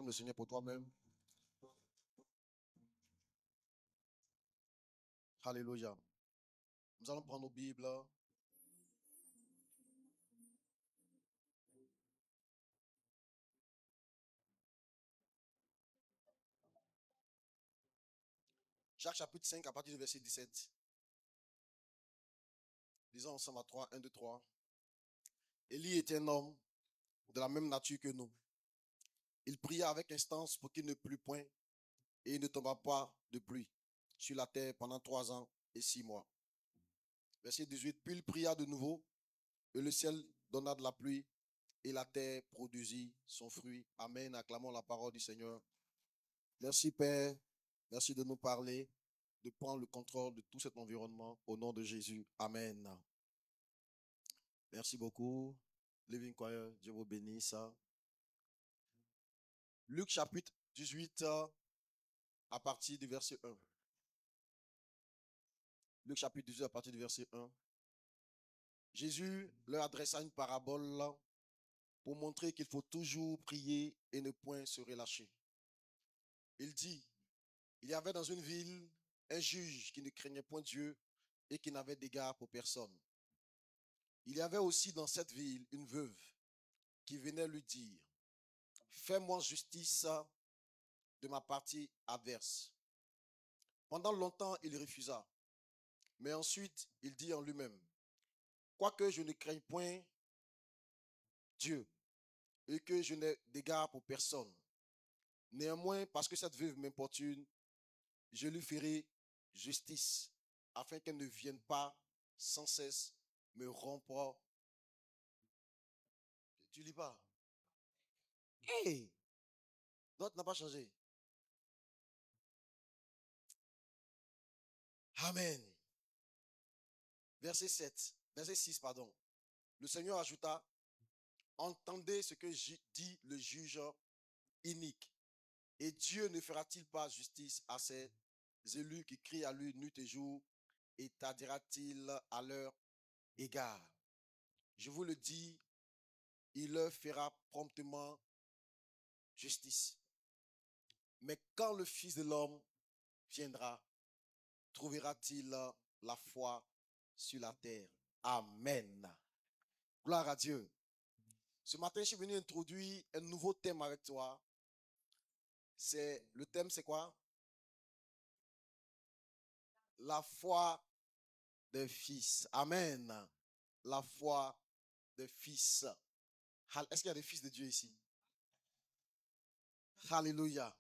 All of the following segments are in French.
acclame le Seigneur pour toi-même. Alléluia. Nous allons prendre nos Bibles. Jacques chapitre 5 à partir du verset 17. Lisons ensemble à 3, 1, 2, 3. Élie était un homme de la même nature que nous. Il pria avec instance pour qu'il ne plût point et il ne tomba pas de pluie sur la terre pendant 3 ans et 6 mois. Verset 18. Puis il pria de nouveau et le ciel donna de la pluie et la terre produisit son fruit. Amen. Acclamons la parole du Seigneur. Merci Père. Merci de nous parler, de prendre le contrôle de tout cet environnement au nom de Jésus. Amen. Merci beaucoup. Living Choir, Dieu vous bénisse. Luc chapitre 18 à partir du verset 1. Luc chapitre 18 à partir du verset 1. Jésus leur adressa une parabole pour montrer qu'il faut toujours prier et ne point se relâcher. Il dit, il y avait dans une ville un juge qui ne craignait point Dieu et qui n'avait d'égard pour personne. Il y avait aussi dans cette ville une veuve qui venait lui dire, fais-moi justice de ma partie adverse. Pendant longtemps, il refusa. Mais ensuite, il dit en lui-même, quoique je ne craigne point Dieu et que je n'ai d'égard pour personne, néanmoins, parce que cette veuve m'importune, je lui ferai justice, afin qu'elle ne vienne pas sans cesse me rompre. Tu lis pas? Hey! D'autres n'a pas changé. Amen. Verset 7, verset 6, pardon. Le Seigneur ajouta, entendez ce que dit le juge inique. Et Dieu ne fera-t-il pas justice à ses élus qui crient à lui nuit et jour, et tardera-t-il à leur égard? Je vous le dis, il leur fera promptement justice. Mais quand le Fils de l'homme viendra, trouvera-t-il la foi sur la terre? Amen. Gloire à Dieu. Ce matin, je suis venu introduire un nouveau thème avec toi. Le thème, c'est quoi? La foi des fils. Amen. La foi des fils. Est-ce qu'il y a des fils de Dieu ici? Alléluia.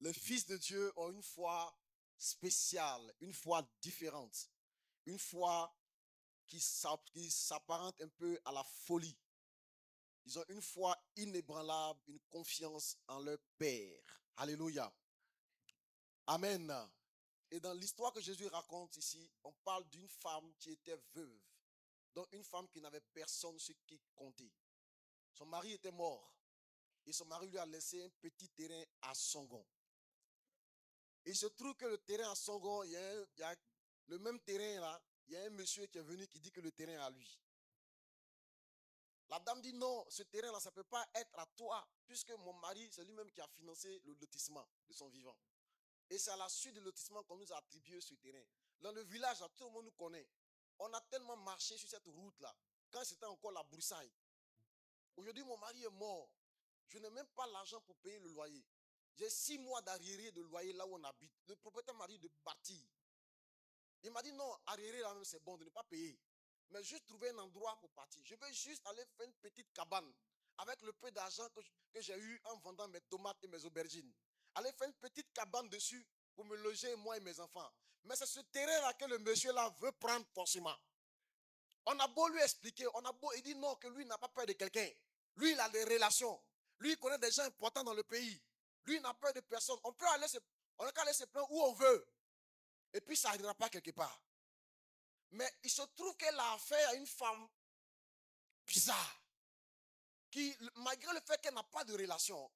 Les fils de Dieu ont une foi spéciale, une foi différente, une foi qui s'apparente un peu à la folie. Ils ont une foi inébranlable, une confiance en leur Père. Alléluia. Amen. Et dans l'histoire que Jésus raconte ici, on parle d'une femme qui était veuve. Donc une femme qui n'avait personne sur qui compter. Son mari était mort. Et son mari lui a laissé un petit terrain à Songon. Et il se trouve que le terrain à Songon, il y a le même terrain là, il y a un monsieur qui est venu qui dit que le terrain est à lui. La dame dit non, ce terrain là, ça ne peut pas être à toi, puisque mon mari, c'est lui-même qui a financé le lotissement de son vivant. Et c'est à la suite du lotissement qu'on nous a attribué ce terrain. Dans le village, là, tout le monde nous connaît. On a tellement marché sur cette route-là, quand c'était encore la broussaille. Aujourd'hui, mon mari est mort. Je n'ai même pas l'argent pour payer le loyer. J'ai 6 mois d'arriéré de loyer là où on habite. Le propriétaire m'a dit de partir. Il m'a dit non, arriéré là même c'est bon de ne pas payer. Mais juste trouver un endroit pour partir. Je veux juste aller faire une petite cabane avec le peu d'argent que j'ai eu en vendant mes tomates et mes aubergines. Aller faire une petite cabane dessus pour me loger moi et mes enfants. Mais c'est ce terrain-là que le monsieur là veut prendre forcément. On a beau lui expliquer, il dit non, que lui n'a pas peur de quelqu'un. Lui, il a des relations. Lui, il connaît des gens importants dans le pays. Lui, il n'a peur de personne. On peut aller se plaindre où on veut. Et puis, ça n'arrivera pas quelque part. Mais il se trouve qu'elle a affaire à une femme bizarre. Qui, malgré le fait qu'elle n'a pas de relation,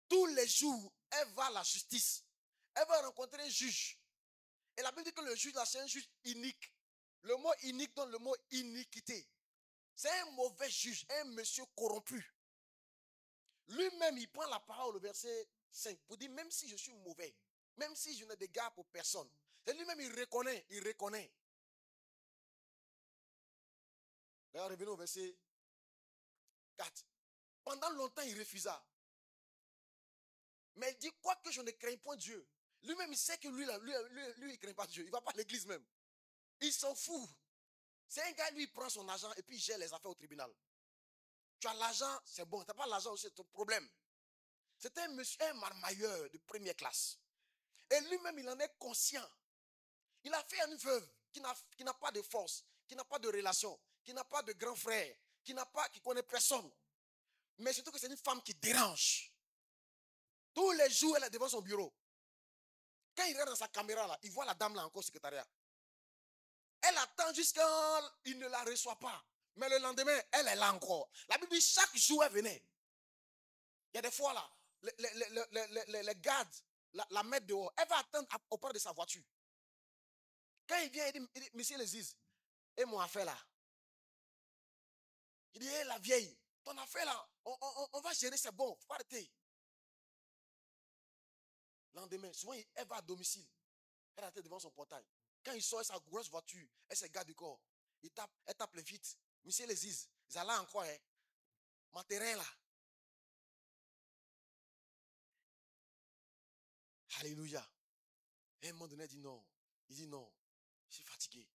tous les jours, elle va à la justice. Elle va rencontrer un juge. Et la Bible dit que le juge là, c'est un juge inique. Le mot inique donne le mot iniquité. C'est un mauvais juge, un monsieur corrompu. Lui-même, il prend la parole au verset 5 pour dire, même si je suis mauvais, même si je n'ai d'égard pour personne, et lui-même, il reconnaît, il reconnaît. D'ailleurs, revenons au verset 4. Pendant longtemps, il refusa. Mais il dit, quoi que je ne crains point Dieu. Lui-même, il sait que lui, il ne craint pas Dieu. Il ne va pas à l'église même. Il s'en fout. C'est un gars, lui, il prend son argent et puis il gère les affaires au tribunal. Tu as l'argent, c'est bon. Tu n'as pas l'argent, c'est ton problème. C'était un monsieur, un marmailleur de première classe. Et lui-même, il en est conscient. Il a fait une veuve qui n'a pas de force, qui n'a pas de relation, qui n'a pas de grand frère, qui connaît personne. Mais surtout que c'est une femme qui dérange. Tous les jours, elle est devant son bureau. Quand il regarde dans sa caméra, là, il voit la dame là encore au secrétariat. Elle attend jusqu'à il ne la reçoit pas. Mais le lendemain, elle est là encore. La Bible dit chaque jour, elle venait. Il y a des fois là, les gardes la mettent dehors. Elle va attendre auprès de sa voiture. Quand il vient, il dit Monsieur Lézise, et mon affaire là. Il dit, hé, la vieille, ton affaire là, on va gérer, c'est bon, faut pas arrêter. Lendemain, souvent, elle va à domicile. Elle attend devant son portail. Quand il sort sa grosse voiture, elle se garde du corps. Elle tape les vitres. Monsieur Lézise, ils allaient encore, hein. Mon terrain là. Alléluia. Et à un moment donné, il dit non. Il dit non, je suis fatigué.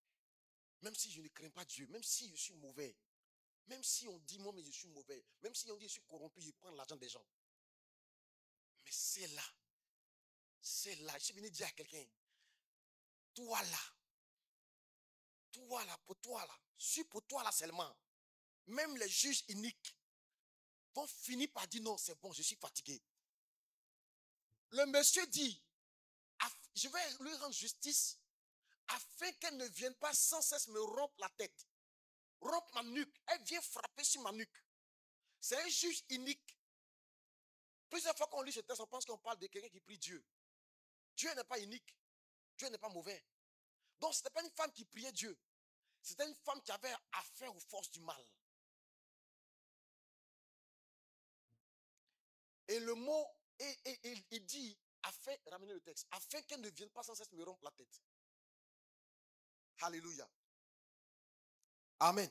Même si je ne crains pas Dieu, même si je suis mauvais, même si on dit moi, mais je suis mauvais, même si on dit je suis corrompu, je prends l'argent des gens. Mais c'est là. Je suis venu dire à quelqu'un, toi là, pour toi là, suis pour toi là seulement. Même les juges uniques vont finir par dire non, c'est bon, je suis fatigué. Le monsieur dit, je vais lui rendre justice afin qu'elle ne vienne pas sans cesse me rompre la tête, rompre ma nuque. Elle vient frapper sur ma nuque. C'est un juge unique. Plusieurs fois qu'on lit ce texte, on pense qu'on parle de quelqu'un qui prie Dieu. Dieu n'est pas unique. Dieu n'est pas mauvais. Donc, ce n'était pas une femme qui priait Dieu. C'était une femme qui avait affaire aux forces du mal. Et le mot, il dit, ramenez le texte, afin qu'elle ne vienne pas sans cesse me rompre la tête. Alléluia. Amen.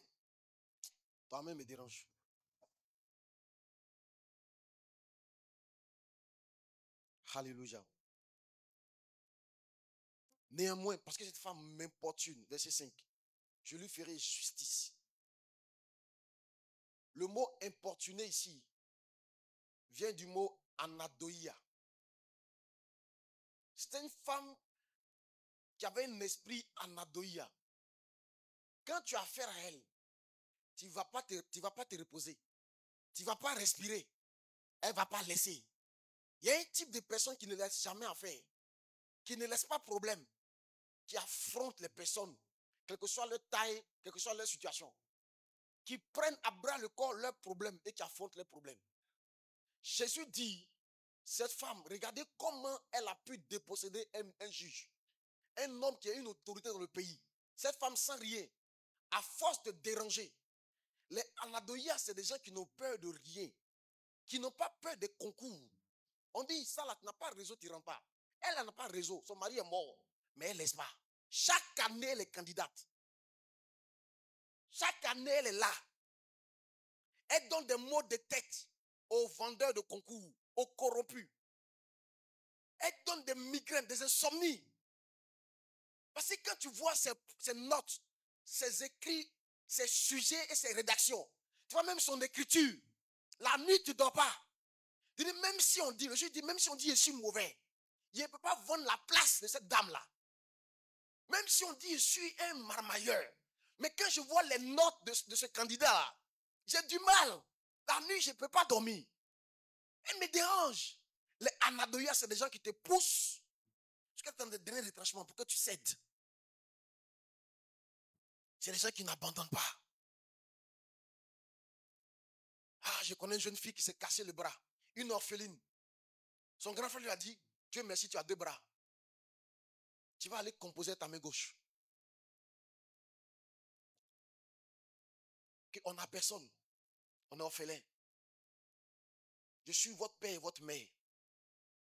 Toi-même me dérange. Alléluia. Néanmoins, parce que cette femme m'importune, verset 5, je lui ferai justice. Le mot importuné ici vient du mot anadoïa. C'était une femme qui avait un esprit anadoïa. Quand tu as affaire à elle, tu ne vas pas te reposer. Tu ne vas pas respirer. Elle ne va pas laisser. Il y a un type de personne qui ne laisse jamais affaire, qui ne laisse pas problème, qui affronte les personnes, quelle que soit leur taille, quelle que soit leur situation, qui prennent à bras le corps leurs problèmes et qui affrontent leurs problèmes. Jésus dit, cette femme, regardez comment elle a pu déposséder un juge, un homme qui a une autorité dans le pays. Cette femme sans rien, à force de déranger. Les anadoïas, c'est des gens qui n'ont peur de rien, qui n'ont pas peur des concours. On dit, ça là, tu n'as pas réseau, tu ne rentres pas. Elle n'a pas réseau, son mari est mort, mais elle ne laisse pas. Chaque année, elle est candidate. Chaque année, elle est là. Elle donne des mots de tête aux vendeurs de concours, aux corrompus. Elle donne des migraines, des insomnies. Parce que quand tu vois ses notes, ses écrits, ses sujets et ses rédactions, tu vois même son écriture, la nuit tu ne dors pas. Il dit, même si on dit, le juge dit, même si on dit je suis mauvais, il ne peut pas vendre la place de cette dame-là. Même si on dit je suis un marmailleur. Mais quand je vois les notes de ce candidat-là, j'ai du mal. La nuit, je ne peux pas dormir. Elle me dérange. Les anadoïas, c'est des gens qui te poussent jusqu'à ton dernier retranchement pour que tu cèdes. C'est des gens qui n'abandonnent pas. Ah, je connais une jeune fille qui s'est cassé le bras. Une orpheline. Son grand frère lui a dit, Dieu merci, tu as 2 bras. Tu vas aller composer ta main gauche. On n'a personne. On est orphelin. Je suis votre père et votre mère.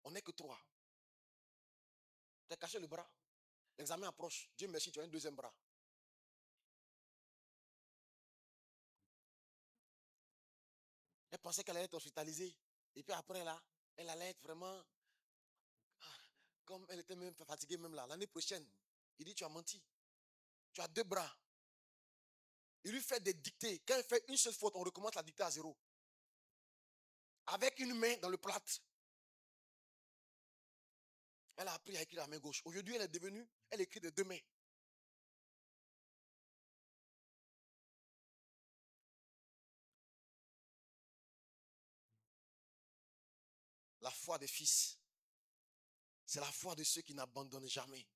On n'est que 3. Tu as caché le bras. L'examen approche. Dieu merci, tu as un deuxième bras. Elle pensait qu'elle allait être hospitalisée. Et puis après là, elle allait être vraiment... Comme elle était même fatiguée même là. L'année prochaine, il dit, tu as menti. Tu as 2 bras. Il lui fait des dictées. Quand il fait une seule faute, on recommence la dictée à 0. Avec une main dans le plat. Elle a appris à écrire la main gauche. Aujourd'hui, elle est devenue, elle écrit de 2 mains. La foi des fils, c'est la foi de ceux qui n'abandonnent jamais.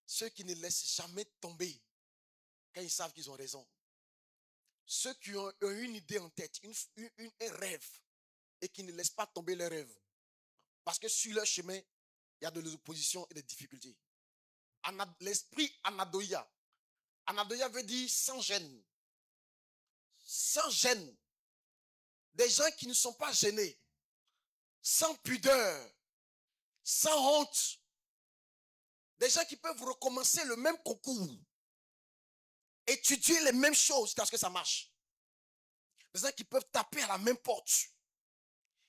Ceux qui ne laissent jamais tomber quand ils savent qu'ils ont raison. Ceux qui ont une idée en tête, un rêve, et qui ne laissent pas tomber leur rêve. Parce que sur leur chemin, il y a de l'opposition et des difficultés. L'esprit anadoïa. Anadoïa veut dire sans gêne. Sans gêne. Des gens qui ne sont pas gênés. Sans pudeur. Sans honte. Des gens qui peuvent recommencer le même concours. Étudier les mêmes choses jusqu'à ce que ça marche. Des gens qui peuvent taper à la même porte.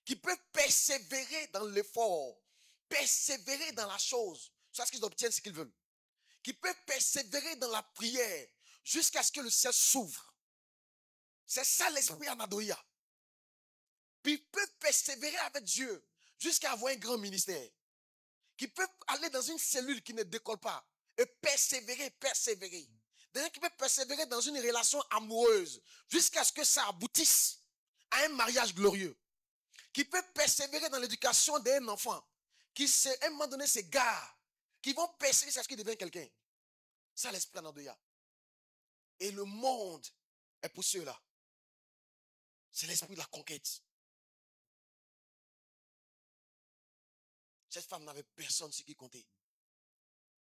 Qui peuvent persévérer dans l'effort. Persévérer dans la chose. Jusqu'à ce qu'ils obtiennent ce qu'ils veulent. Qui peuvent persévérer dans la prière. Jusqu'à ce que le ciel s'ouvre. C'est ça l'esprit anadoïa. Puis ils peuvent persévérer avec Dieu. Jusqu'à avoir un grand ministère. Qui peuvent aller dans une cellule qui ne décolle pas. Et persévérer. Des gens qui peuvent persévérer dans une relation amoureuse. Jusqu'à ce que ça aboutisse à un mariage glorieux. Qui peuvent persévérer dans l'éducation d'un enfant. Qui, à un moment donné, s'égare. Qui vont persévérer jusqu'à ce qu'il devienne quelqu'un. Ça, l'esprit anadoïa. Et le monde est pour ceux-là. C'est l'esprit de la conquête. Cette femme n'avait personne sur qui compter.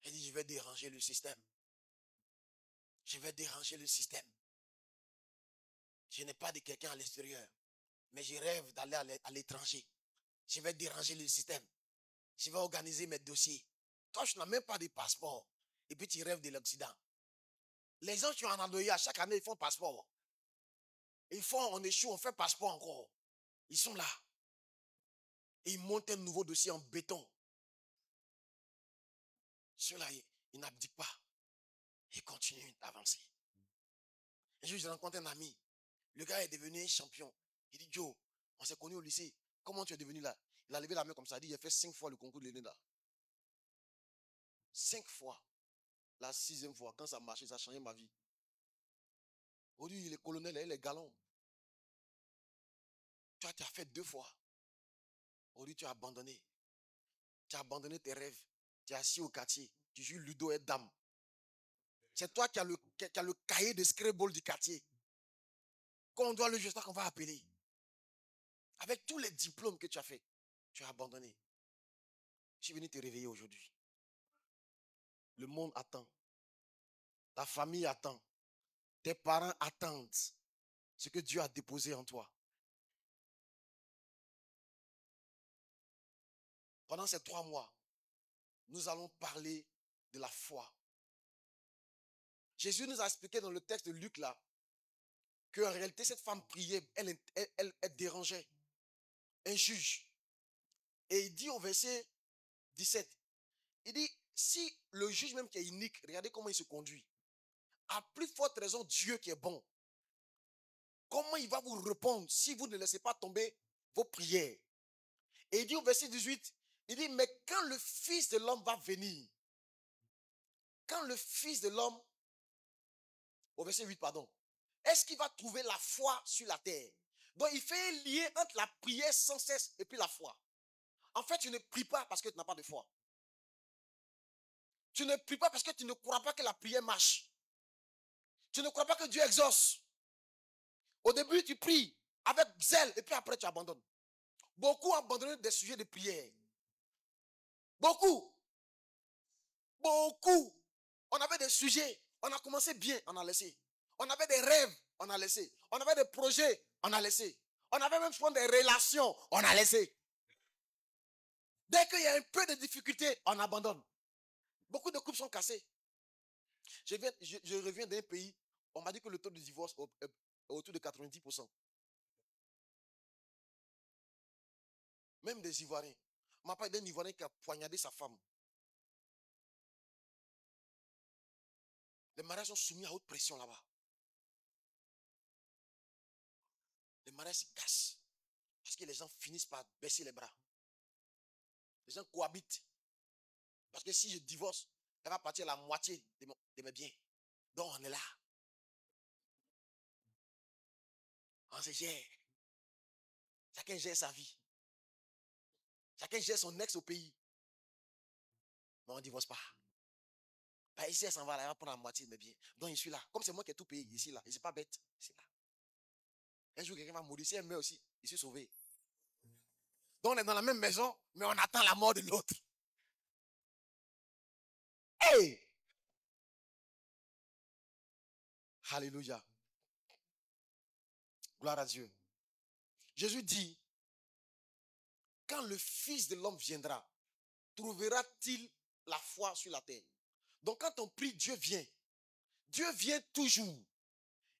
Elle dit, je vais déranger le système. Je vais déranger le système. Je n'ai pas de quelqu'un à l'extérieur. Mais je rêve d'aller à l'étranger. Je vais déranger le système. Je vais organiser mes dossiers. Toi, tu n'as même pas de passeport. Et puis tu rêves de l'Occident. Les gens qui ont en Andoya, chaque année, ils font passeport. Ils font, on échoue, on fait passeport encore. Ils sont là. Et ils montent un nouveau dossier en béton. Ceux-là, ils n'abdiquent pas. Ils continuent d'avancer. Un jour, je rencontre un ami. Le gars est devenu un champion. Il dit, Joe, on s'est connus au lycée. Comment tu es devenu là? Il a levé la main comme ça. Il dit, j'ai fait 5 fois le concours de l'ENEDA. 5 fois. La 6e fois, quand ça marchait, ça a changé ma vie. Aujourd'hui, il est colonel, il est galon. Toi, tu as fait 2 fois. Aujourd'hui, tu as abandonné. Tu as abandonné tes rêves. Tu es assis au quartier. Tu joues Ludo et Dame. C'est toi qui as le cahier de Scrabble du quartier. Quand on doit le jouer, c'est toi qu'on va appeler. Avec tous les diplômes que tu as fait, tu as abandonné. Je suis venu te réveiller aujourd'hui. Le monde attend. Ta famille attend. Tes parents attendent ce que Dieu a déposé en toi. Pendant ces 3 mois, nous allons parler de la foi. Jésus nous a expliqué dans le texte de Luc là, qu'en réalité cette femme priait, elle dérangeait un juge. Et il dit au verset 17, il dit, si le juge même qui est unique, regardez comment il se conduit. À plus forte raison, Dieu qui est bon. Comment il va vous répondre si vous ne laissez pas tomber vos prières? Et il dit au verset 18, il dit, mais quand le Fils de l'homme va venir, quand le Fils de l'homme, au verset 8, pardon, est-ce qu'il va trouver la foi sur la terre? Donc il fait un lien entre la prière sans cesse et puis la foi. En fait, tu ne pries pas parce que tu n'as pas de foi. Tu ne pries pas parce que tu ne crois pas que la prière marche. Tu ne crois pas que Dieu exauce. Au début, tu pries avec zèle et puis après, tu abandonnes. Beaucoup ont abandonné des sujets de prière. Beaucoup. Beaucoup. On avait des sujets. On a commencé bien, on a laissé. On avait des rêves, on a laissé. On avait des projets, on a laissé. On avait même souvent des relations, on a laissé. Dès qu'il y a un peu de difficulté, on abandonne. Beaucoup de couples sont cassés. Je reviens d'un pays, on m'a dit que le taux de divorce est autour de 90%. Même des Ivoiriens. On m'a parlé d'un Ivoirien qui a poignardé sa femme. Les mariages sont soumis à haute pression là-bas. Les mariages se cassent. Parce que les gens finissent par baisser les bras. Les gens cohabitent. Parce que si je divorce, elle va partir la moitié de mes biens. Donc on est là. On se gère. Chacun gère sa vie. Chacun gère son ex au pays. Mais on ne divorce pas. Bah, ici, elle s'en va là, elle va prendre la moitié de mes biens. Donc je suis là. Comme c'est moi qui ai tout payé, ici là. Je ne suis pas bête. Ici là. Un jour, quelqu'un va mourir. Si elle meurt aussi, je suis sauvé. Donc on est dans la même maison, mais on attend la mort de l'autre. Hey! Alléluia. Gloire à Dieu. Jésus dit, quand le Fils de l'homme viendra, trouvera-t-il la foi sur la terre? Donc quand on prie, Dieu vient. Dieu vient toujours.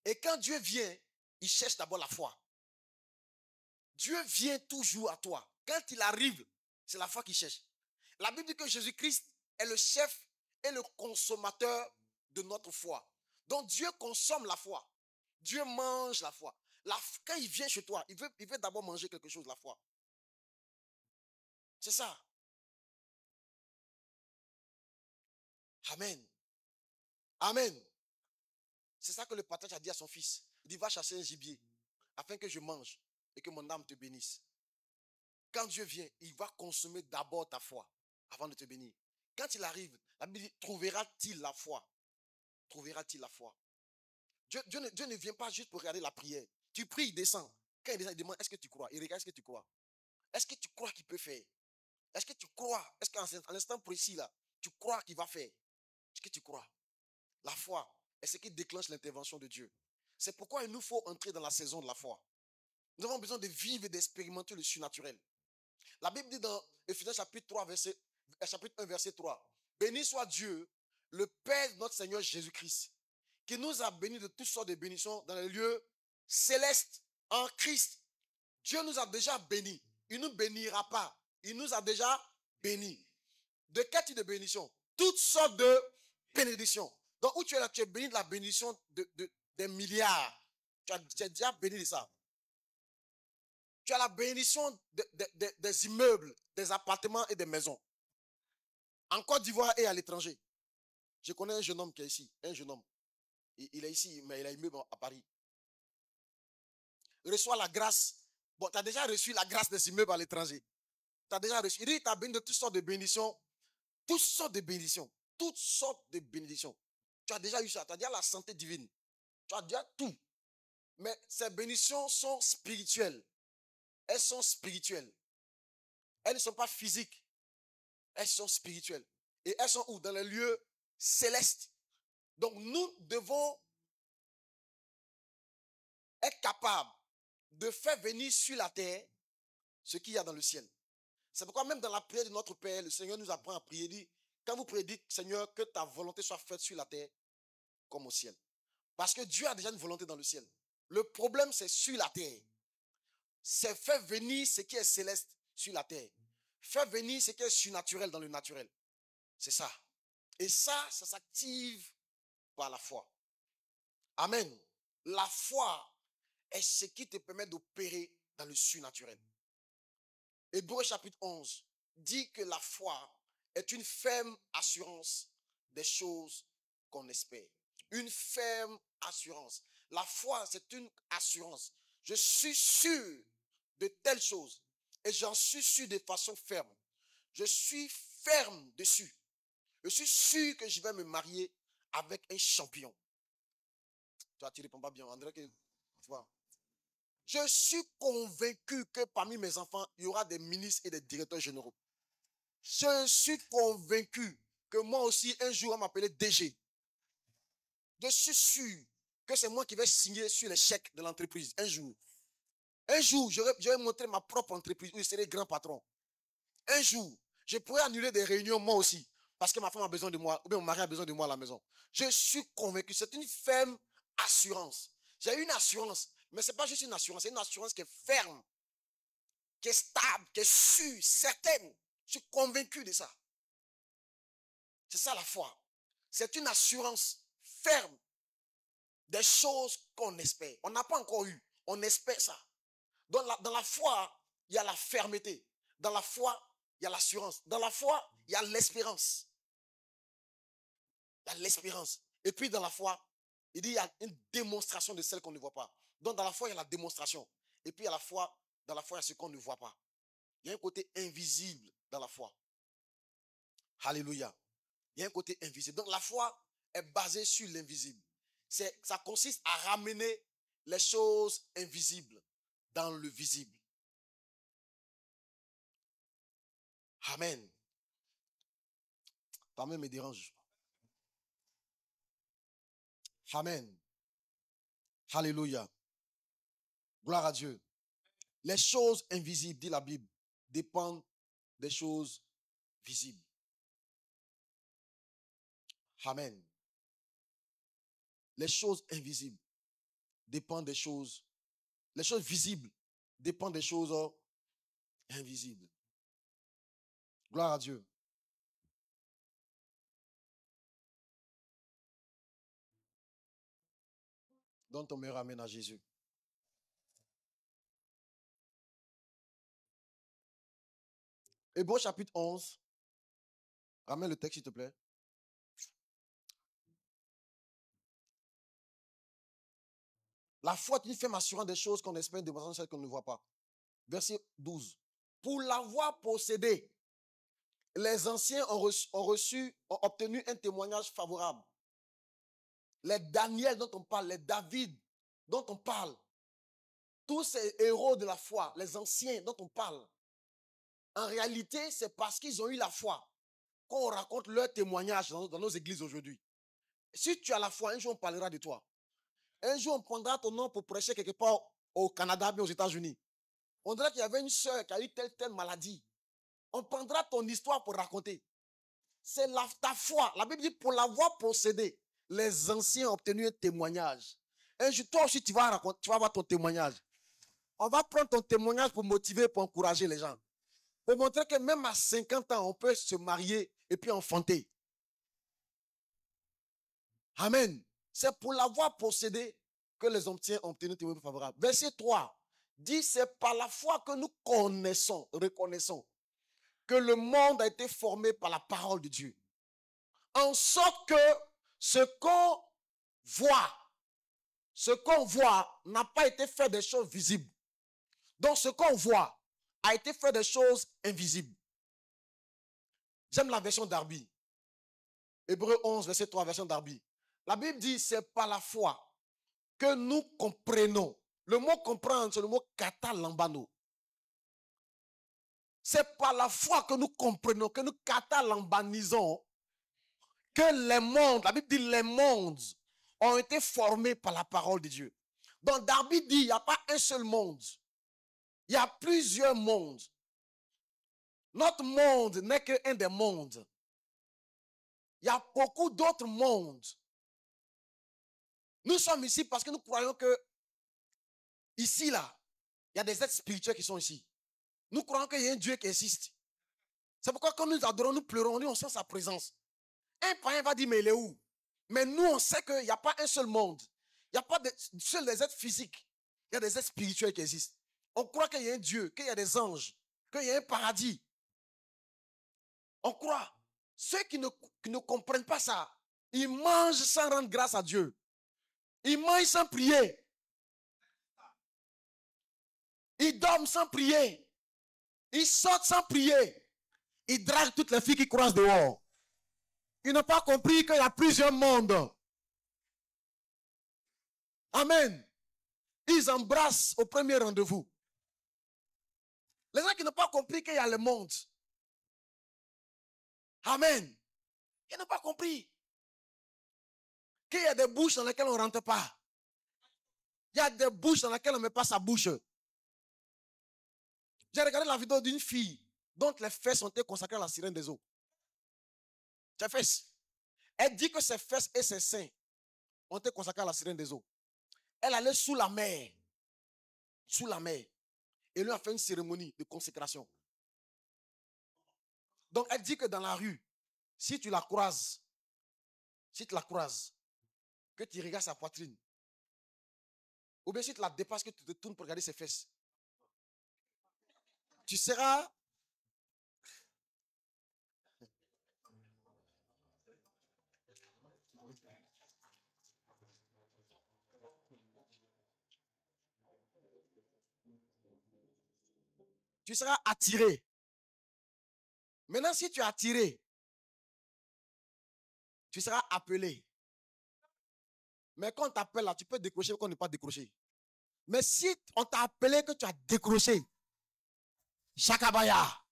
Et quand Dieu vient, il cherche d'abord la foi. Dieu vient toujours à toi. Quand il arrive, c'est la foi qu'il cherche. La Bible dit que Jésus-Christ est le chef et le consommateur de notre foi. Donc Dieu consomme la foi. Dieu mange la foi. Quand il vient chez toi, il veut d'abord manger quelque chose, la foi. C'est ça. Amen. Amen. C'est ça que le patriarche a dit à son fils. Il dit, va chasser un gibier afin que je mange et que mon âme te bénisse. Quand Dieu vient, il va consommer d'abord ta foi avant de te bénir. Quand il arrive, la Bible dit, trouvera-t-il la foi? Trouvera-t-il la foi? Dieu ne vient pas juste pour regarder la prière. Tu pries, il descend. Quand il descend, il demande, est-ce que tu crois? Il regarde, est-ce que tu crois? Est-ce que tu crois qu'il peut faire? Est-ce que tu crois? Est-ce qu'en l'instant précis là, tu crois qu'il va faire? Est-ce que tu crois? La foi est ce qui déclenche l'intervention de Dieu. C'est pourquoi il nous faut entrer dans la saison de la foi. Nous avons besoin de vivre et d'expérimenter le surnaturel. La Bible dit dans Ephésiens chapitre 1, verset 3. Béni soit Dieu, le Père de notre Seigneur Jésus-Christ, qui nous a bénis de toutes sortes de bénédictions dans les lieux célestes en Christ. Dieu nous a déjà bénis. Il ne nous bénira pas. Il nous a déjà bénis. De quel type de bénédiction? Toutes sortes de bénédictions. Donc, où tu es là, tu es béni de la bénédiction des milliards. Tu es déjà béni de ça. Tu as la bénédiction des immeubles, des appartements et des maisons. En Côte d'Ivoire et à l'étranger. Je connais un jeune homme qui est ici. Un jeune homme. Il est ici, mais il a un immeuble à Paris. Il reçoit la grâce. Bon, tu as déjà reçu la grâce des immeubles à l'étranger. Tu as déjà reçu. Il dit, tu as béni de toutes sortes de bénédictions. Toutes sortes de bénédictions. Toutes sortes de bénédictions. Tu as déjà eu ça. Tu as déjà la santé divine. Tu as déjà tout. Mais ces bénédictions sont spirituelles. Elles sont spirituelles. Elles ne sont pas physiques. Elles sont spirituelles. Et elles sont où? Dans les lieux célestes. Donc nous devons être capables de faire venir sur la terre ce qu'il y a dans le ciel. C'est pourquoi même dans la prière de notre Père, le Seigneur nous apprend à prier. Dit, quand vous priez, dites, Seigneur, que ta volonté soit faite sur la terre comme au ciel. Parce que Dieu a déjà une volonté dans le ciel. Le problème, c'est sur la terre. C'est faire venir ce qui est céleste sur la terre. Faire venir ce qui est surnaturel dans le naturel. C'est ça. Et ça s'active par la foi. Amen. La foi est ce qui te permet d'opérer dans le surnaturel. Hébreux chapitre 11 dit que la foi est une ferme assurance des choses qu'on espère. Une ferme assurance. La foi, c'est une assurance. Je suis sûr de telles choses et j'en suis sûr de façon ferme. Je suis ferme dessus. Je suis sûr que je vais me marier avec un champion. Toi, tu ne réponds pas bien, André. Tu vois. Je suis convaincu que parmi mes enfants, il y aura des ministres et des directeurs généraux. Je suis convaincu que moi aussi, un jour, on va m'appeler DG. Je suis sûr que c'est moi qui vais signer sur les chèques de l'entreprise un jour. Un jour, j'aurais montré ma propre entreprise où je serai grand patron. Un jour, je pourrais annuler des réunions moi aussi. Parce que ma femme a besoin de moi, ou bien mon mari a besoin de moi à la maison. Je suis convaincu, c'est une ferme assurance. J'ai une assurance, mais ce n'est pas juste une assurance, c'est une assurance qui est ferme, qui est stable, qui est sûre, certaine. Je suis convaincu de ça. C'est ça la foi. C'est une assurance ferme des choses qu'on espère. On n'a pas encore eu, on espère ça. Dans la foi, il y a la fermeté. Dans la foi, il y a l'assurance. Dans la foi, il y a l'espérance. Il y a l'espérance. Et puis dans la foi, il dit il y a une démonstration de celle qu'on ne voit pas. Donc dans la foi, il y a la démonstration. Et puis dans la foi, il y a ce qu'on ne voit pas. Il y a un côté invisible dans la foi. Alléluia. Il y a un côté invisible. Donc la foi est basée sur l'invisible. Ça consiste à ramener les choses invisibles dans le visible. Amen. Ta main me dérange. Amen. Alléluia. Gloire à Dieu. Les choses invisibles, dit la Bible, dépendent des choses visibles. Amen. Les choses invisibles dépendent des choses. Les choses visibles dépendent des choses invisibles. Gloire à Dieu. Donne ton meilleur amen à Jésus. Hébreux chapitre 11. Ramène le texte, s'il te plaît. La foi est une ferme assurance des choses qu'on espère, démontrant celles qu'on ne voit pas. Verset 12. Pour l'avoir possédé, les anciens ont obtenu un témoignage favorable. Les Daniel dont on parle, les David dont on parle, tous ces héros de la foi, les anciens dont on parle, en réalité, c'est parce qu'ils ont eu la foi qu'on raconte leur témoignage dans nos églises aujourd'hui. Si tu as la foi, un jour on parlera de toi. Un jour on prendra ton nom pour prêcher quelque part au Canada, mais aux États-Unis. On dirait qu'il y avait une sœur qui a eu telle maladie. On prendra ton histoire pour raconter. C'est ta foi. La Bible dit, pour l'avoir possédé, les anciens ont obtenu un témoignage. Un jour, toi aussi, tu vas avoir ton témoignage. On va prendre ton témoignage pour motiver, pour encourager les gens. Pour montrer que même à 50 ans, on peut se marier et puis enfanter. Amen. C'est pour l'avoir possédé que les anciens ont obtenu un témoignage favorable. Verset 3 dit, c'est par la foi que nous reconnaissons que le monde a été formé par la parole de Dieu. En sorte que ce qu'on voit n'a pas été fait des choses visibles. Donc ce qu'on voit a été fait des choses invisibles. J'aime la version Darby. Hébreux 11, verset 3, version Darby. La Bible dit, c'est par la foi que nous comprenons. Le mot comprendre, c'est le mot katalambano. C'est par la foi que nous comprenons, que nous katalambanisons, que les mondes, la Bible dit les mondes, ont été formés par la parole de Dieu. Donc Darby dit, il n'y a pas un seul monde. Il y a plusieurs mondes. Notre monde n'est qu'un des mondes. Il y a beaucoup d'autres mondes. Nous sommes ici parce que nous croyons que ici, là, il y a des êtres spirituels qui sont ici. Nous croyons qu'il y a un Dieu qui existe. C'est pourquoi quand nous adorons, nous pleurons, on sent sa présence. Un païen va dire, mais il est où? Mais nous, on sait qu'il n'y a pas un seul monde. Il n'y a pas seul des êtres physiques. Il y a des êtres spirituels qui existent. On croit qu'il y a un Dieu, qu'il y a des anges, qu'il y a un paradis. On croit. Ceux qui ne comprennent pas ça, ils mangent sans rendre grâce à Dieu. Ils mangent sans prier. Ils dorment sans prier. Ils sortent sans prier. Ils draguent toutes les filles qui croisent dehors. Ils n'ont pas compris qu'il y a plusieurs mondes. Amen. Ils embrassent au premier rendez-vous. Les gens qui n'ont pas compris qu'il y a le monde. Amen. Ils n'ont pas compris qu'il y a des bouches dans lesquelles on ne rentre pas. Il y a des bouches dans lesquelles on ne met pas sa bouche. J'ai regardé la vidéo d'une fille dont les fesses ont été consacrées à la sirène des eaux. Ses fesses. Elle dit que ses fesses et ses seins ont été consacrés à la sirène des eaux. Elle allait sous la mer. Sous la mer. Et lui a fait une cérémonie de consécration. Donc elle dit que dans la rue, si tu la croises, que tu regardes sa poitrine, ou bien si tu la dépasses, que tu te tournes pour regarder ses fesses, tu seras attiré. Maintenant, si tu es attiré, tu seras appelé. Mais quand on t'appelle là, tu peux décrocher ou qu'on ne pas décrocher. Mais si on t'a appelé que tu as décroché, Shakabaya.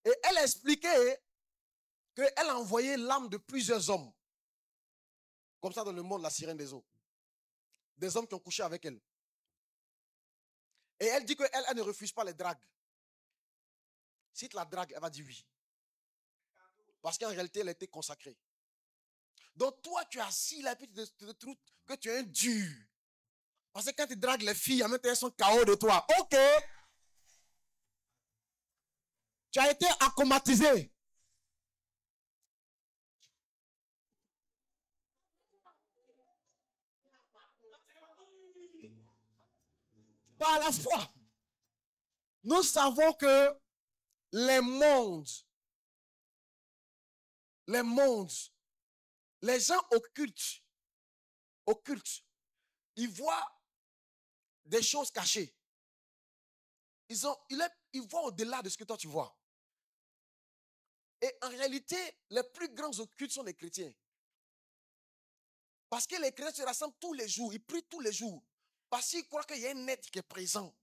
Et elle a expliqué qu'elle a envoyé l'âme de plusieurs hommes. Comme ça dans le monde, la sirène des eaux. Des hommes qui ont couché avec elle. Et elle dit qu'elle elle ne refuse pas les dragues. Si tu la dragues, elle va dire oui. Parce qu'en réalité, elle a été consacrée. Donc toi, tu es assis là et puis tu te trouves que tu es un dur. Parce que quand tu dragues les filles, en même temps, elles sont KO de toi. Ok. Tu as été acclimatisé. Par la foi. Nous savons que les mondes, les gens occultes, ils voient des choses cachées. Ils voient au-delà de ce que toi tu vois. Et en réalité, les plus grands occultes sont les chrétiens. Parce que les chrétiens se rassemblent tous les jours, ils prient tous les jours. Parce qu'ils croient qu'il y a un être qui est présent.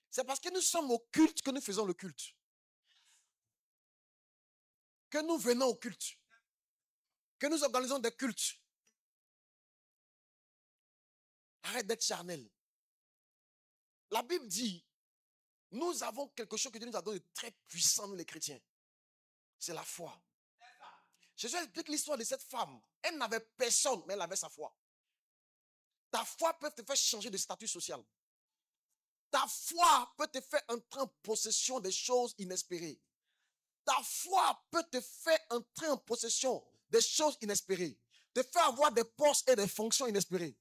C'est parce que nous sommes au culte que nous faisons le culte. Que nous venons au culte. Que nous organisons des cultes. Arrête d'être charnel. La Bible dit, nous avons quelque chose que Dieu nous a donné de très puissant, nous les chrétiens. C'est la foi. Jésus explique l'histoire de cette femme. Elle n'avait personne, mais elle avait sa foi. Ta foi peut te faire changer de statut social. Ta foi peut te faire entrer en possession des choses inespérées. Ta foi peut te faire entrer en possession des choses inespérées. Te faire avoir des postes et des fonctions inespérées.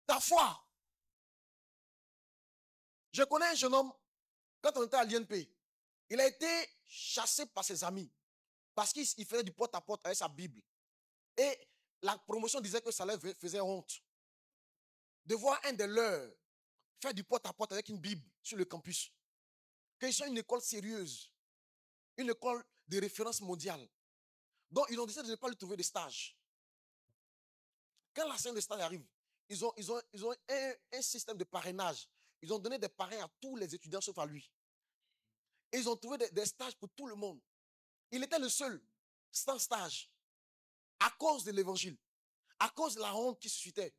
Ta foi. Je connais un jeune homme, quand on était à l'INP, il a été chassé par ses amis parce qu'il faisait du porte-à-porte avec sa Bible. Et la promotion disait que ça leur faisait honte de voir un de leurs faire du porte-à-porte avec une Bible sur le campus. Qu'ils sont une école sérieuse, une école de référence mondiale. Donc, ils ont décidé de ne pas lui trouver de stage. Quand la scène de stage arrive, ils ont un système de parrainage. Ils ont donné des parrains à tous les étudiants sauf à lui. Et ils ont trouvé des stages pour tout le monde. Il était le seul sans stage à cause de l'évangile, à cause de la honte qui suscitait.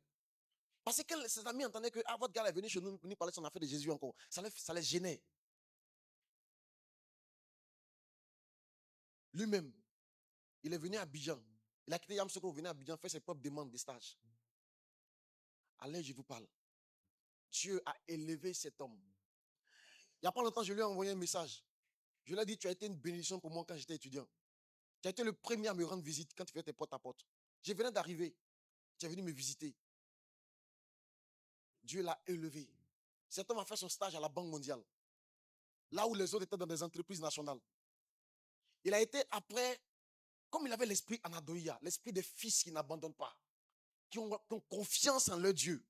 Parce que ses amis entendaient que votre gars est venu chez nous parler de son affaire de Jésus encore. Ça les gênait. Lui-même, il est venu à Abidjan. Il a quitté Yamsoukro, venu à Abidjan faire ses propres demandes de stage. Allez, je vous parle. Dieu a élevé cet homme. Il n'y a pas longtemps, je lui ai envoyé un message. Je lui ai dit, tu as été une bénédiction pour moi quand j'étais étudiant. Tu as été le premier à me rendre visite quand tu faisais tes porte à porte. Je venais d'arriver. Tu es venu me visiter. Dieu l'a élevé. Cet homme a fait son stage à la Banque mondiale. Là où les autres étaient dans des entreprises nationales. Il a été après, comme il avait l'esprit anadoïa, l'esprit des fils qui n'abandonnent pas, qui ont confiance en leur Dieu.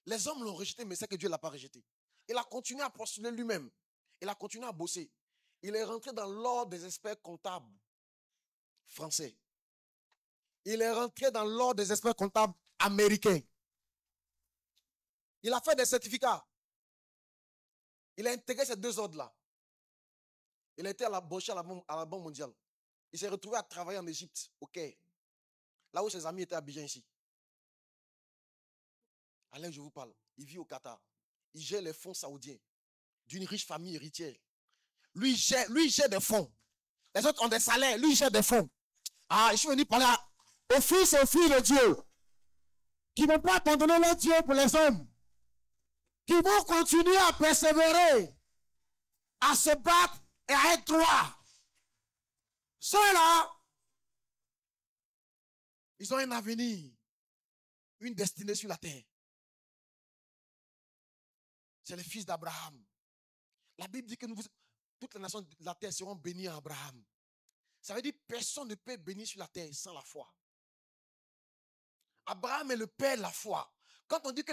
Les hommes l'ont rejeté, mais c'est que Dieu ne l'a pas rejeté. Il a continué à postuler lui-même. Il a continué à bosser. Il est rentré dans l'ordre des experts comptables français. Il est rentré dans l'ordre des experts comptables américains. Il a fait des certificats. Il a intégré ces deux ordres-là. Il a été embauché à la Banque mondiale. Il s'est retrouvé à travailler en Égypte, au Caire. Là où ses amis étaient à Abidjan ici. Alain, je vous parle. Il vit au Qatar. Il gère les fonds saoudiens d'une riche famille héritière. Lui, il gère des fonds. Les autres ont des salaires. Lui, il gère des fonds. Ah, je suis venu parler aux fils et aux filles de Dieu qui ne vont pas abandonner leur Dieu pour les hommes, qui vont continuer à persévérer, à se battre et à être droits. Ceux-là, ils ont un avenir, une destinée sur la terre. C'est les fils d'Abraham. La Bible dit que toutes les nations de la terre seront bénies en Abraham. Ça veut dire que personne ne peut être béni sur la terre sans la foi. Abraham est le père de la foi. Quand on dit que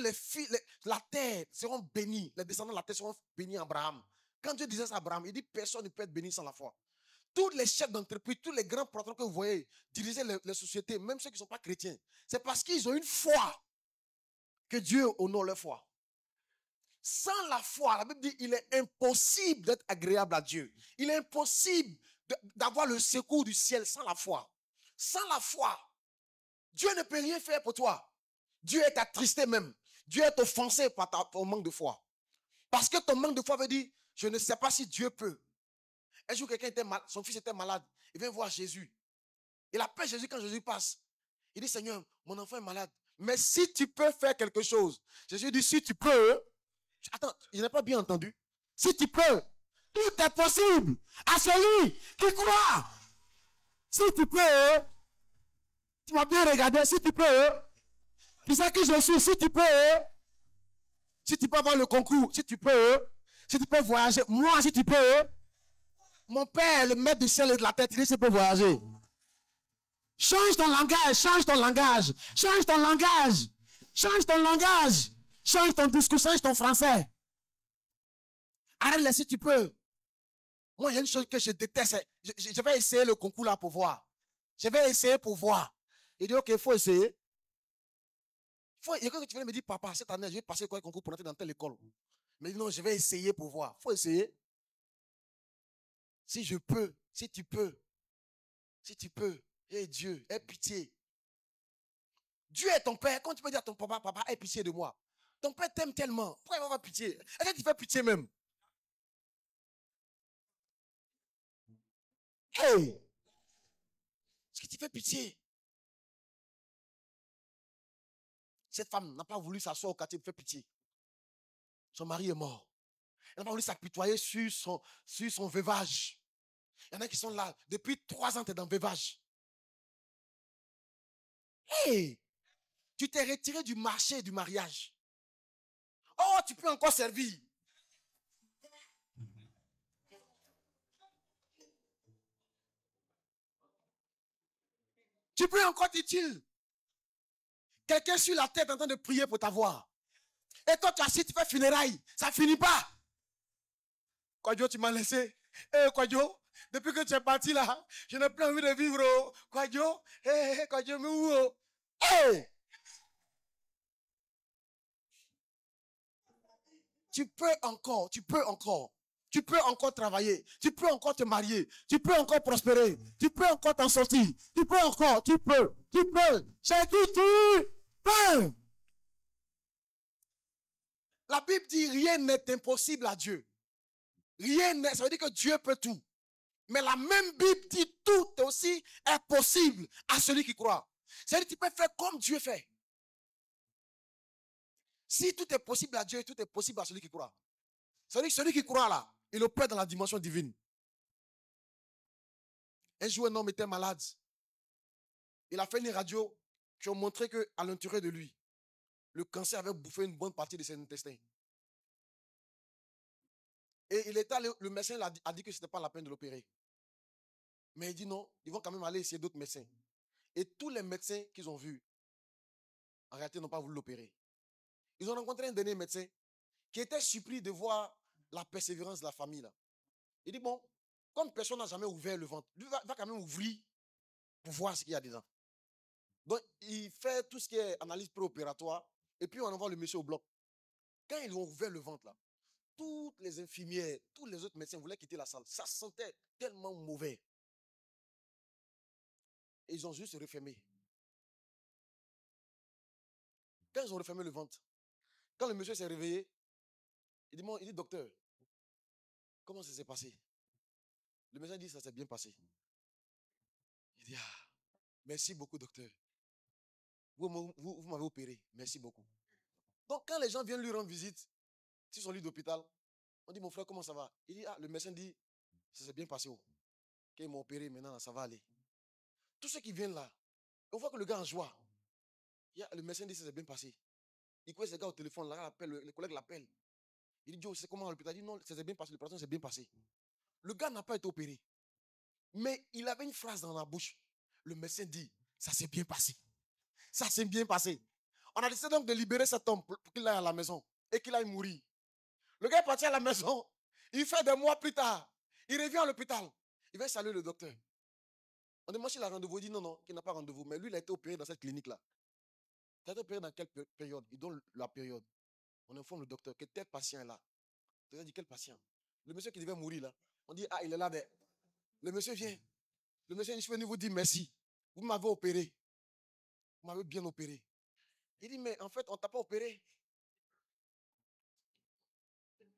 la terre seront bénies, les descendants de la terre seront bénis en Abraham. Quand Dieu disait ça à Abraham, il dit personne ne peut être béni sans la foi. Tous les chefs d'entreprise, tous les grands patrons que vous voyez diriger les sociétés, même ceux qui ne sont pas chrétiens, c'est parce qu'ils ont une foi que Dieu honore leur foi. Sans la foi, la Bible dit il est impossible d'être agréable à Dieu. Il est impossible d'avoir le secours du ciel sans la foi. Sans la foi, Dieu ne peut rien faire pour toi. Dieu est attristé même. Dieu est offensé par ton manque de foi. Parce que ton manque de foi veut dire, je ne sais pas si Dieu peut. Un jour, quelqu'un était malade, son fils était malade. Il vient voir Jésus. Il appelle Jésus quand Jésus passe. Il dit, Seigneur, mon enfant est malade. Mais si tu peux faire quelque chose. Jésus dit, si tu peux. Attends, il n'a pas bien entendu. Si tu peux, tout est possible à celui qui croit. Si tu peux, tu vas bien regarder, si tu peux. Tu sais qui je suis, si tu peux. Si tu peux avoir le concours, si tu peux. Si tu peux voyager, moi, si tu peux. Mon père, le maître du ciel et de la terre, il dit, si tu peux voyager. Change ton langage, change ton langage, change ton langage, change ton langage, change ton discours, change ton français. Arrête-le si tu peux. Moi, il y a une chose que je déteste. Je vais essayer le concours là pour voir. Je vais essayer pour voir. Il dit, ok, il faut essayer. Il y a quelqu'un qui vient me dire, papa, cette année, je vais passer quoi le concours pour entrer dans telle école. Mais il dit, non, je vais essayer pour voir. Il faut essayer. Si je peux, si tu peux, si tu peux, et Dieu, aie pitié. Dieu est ton père. Quand tu peux dire à ton papa, papa, aie pitié de moi. Ton père t'aime tellement. Pourquoi il va avoir pitié? Est-ce que tu fais pitié même? Hey! Est-ce que tu fais pitié? Cette femme n'a pas voulu s'asseoir au quartier pour faire pitié. Son mari est mort. Elle n'a pas voulu s'apitoyer sur son veuvage. Il y en a qui sont là. Depuis 3 ans, tu es dans le veuvage. Hey! Tu t'es retiré du marché du mariage. Oh, tu peux encore servir. Tu peux encore être utile. Quelqu'un sur la tête en train de prier pour t'avoir. Et toi, tu assis, tu fais funérailles. Ça ne finit pas. Kwadjo, tu m'as laissé. Eh, Kwadjo, depuis que tu es parti là, je n'ai plus envie de vivre. Oh. Kwadjo, Kwadjo, mais où? Oh. Hey! Tu peux encore, tu peux encore. Tu peux encore travailler. Tu peux encore te marier. Tu peux encore prospérer. Tu peux encore t'en sortir. Tu peux encore, tu peux. Tu peux. C'est qui tu peux. La Bible dit rien n'est impossible à Dieu. Rien n'est, ça veut dire que Dieu peut tout. Mais la même Bible dit tout aussi est possible à celui qui croit. C'est-à-dire que tu peux faire comme Dieu fait. Si tout est possible à Dieu, tout est possible à celui qui croit. C'est-à-dire que celui qui croit là, il opère dans la dimension divine. Un jour, un homme était malade. Il a fait une radio qui a montré qu'à l'intérieur de lui, le cancer avait bouffé une bonne partie de ses intestins. Et le médecin a dit que ce n'était pas la peine de l'opérer. Mais il dit non, ils vont quand même aller essayer d'autres médecins. Et tous les médecins qu'ils ont vus, en réalité, n'ont pas voulu l'opérer. Ils ont rencontré un dernier médecin qui était surpris de voir la persévérance de la famille. Là. Il dit, bon, comme personne n'a jamais ouvert le ventre, lui va quand même ouvrir pour voir ce qu'il y a dedans. Donc, il fait tout ce qui est analyse préopératoire et puis on envoie le monsieur au bloc. Quand ils ont ouvert le ventre, là, toutes les infirmières, tous les autres médecins voulaient quitter la salle. Ça sentait tellement mauvais. Et ils ont juste refermé. Quand ils ont refermé le ventre, Quand le monsieur s'est réveillé, il dit, docteur, comment ça s'est passé? Le médecin dit, ça s'est bien passé. Il dit, ah, merci beaucoup, docteur. Vous m'avez opéré. Merci beaucoup. Donc, quand les gens viennent lui rendre visite sur son lit d'hôpital, on dit, mon frère, comment ça va? Il dit, ah, le médecin dit, ça s'est bien passé. Oh. Quand ils m'ont opéré, maintenant, ça va aller. Tous ceux qui viennent là, on voit que le gars en joie. Le médecin dit, ça s'est bien passé. Il connaît ce gars au téléphone, là, le collègue l'appelle. Il dit, Joe, c'est comment l'hôpital? Il dit, non, ça s'est bien passé, l'opération s'est bien passée. Le gars n'a pas été opéré. Mais il avait une phrase dans la bouche. Le médecin dit, ça s'est bien passé. Ça s'est bien passé. On a décidé donc de libérer cet homme pour qu'il aille à la maison et qu'il aille mourir. Le gars est parti à la maison. Il fait des mois plus tard. Il revient à l'hôpital. Il va saluer le docteur. On demande s'il a rendez-vous. Il dit non, non, qu'il n'a pas rendez-vous. Mais lui, il a été opéré dans cette clinique-là. Il a été opéré dans quelle période? Il donne la période. On informe le docteur que tel patient est là. Le docteur dit quel patient? Le monsieur qui devait mourir là. On dit, ah, il est là. Le monsieur vient. Le monsieur dit, je suis venu vous dire merci. Vous m'avez opéré. Vous m'avez bien opéré. Il dit, mais en fait, on ne t'a pas opéré.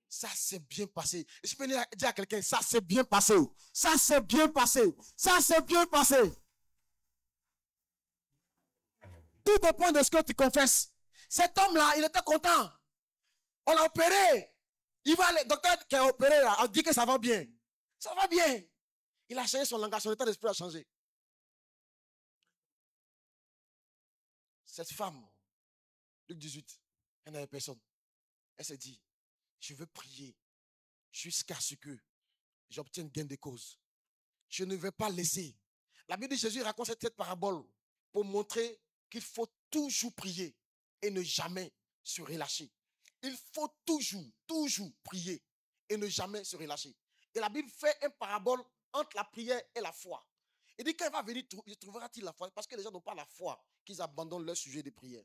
Ça s'est bien passé. Je peux dire à quelqu'un, ça s'est bien passé. Ça s'est bien passé. Ça s'est bien passé. Tout dépend de ce que tu confesses. Cet homme-là, il était content. On l'a opéré. Il va aller, le docteur qui a opéré là, a dit que ça va bien. Ça va bien. Il a changé son langage, son état d'esprit a changé. Cette femme, Luc 18, elle n'avait personne. Elle s'est dit, je veux prier jusqu'à ce que j'obtienne gain de cause. Je ne vais pas laisser. La Bible dit, Jésus raconte cette parabole pour montrer qu'il faut toujours prier et ne jamais se relâcher. Il faut toujours prier et ne jamais se relâcher. Et la Bible fait une parabole entre la prière et la foi. Il dit, quand il va venir, trouvera-t-il la foi? Parce que les gens n'ont pas la foi qu'ils abandonnent leur sujet de prière.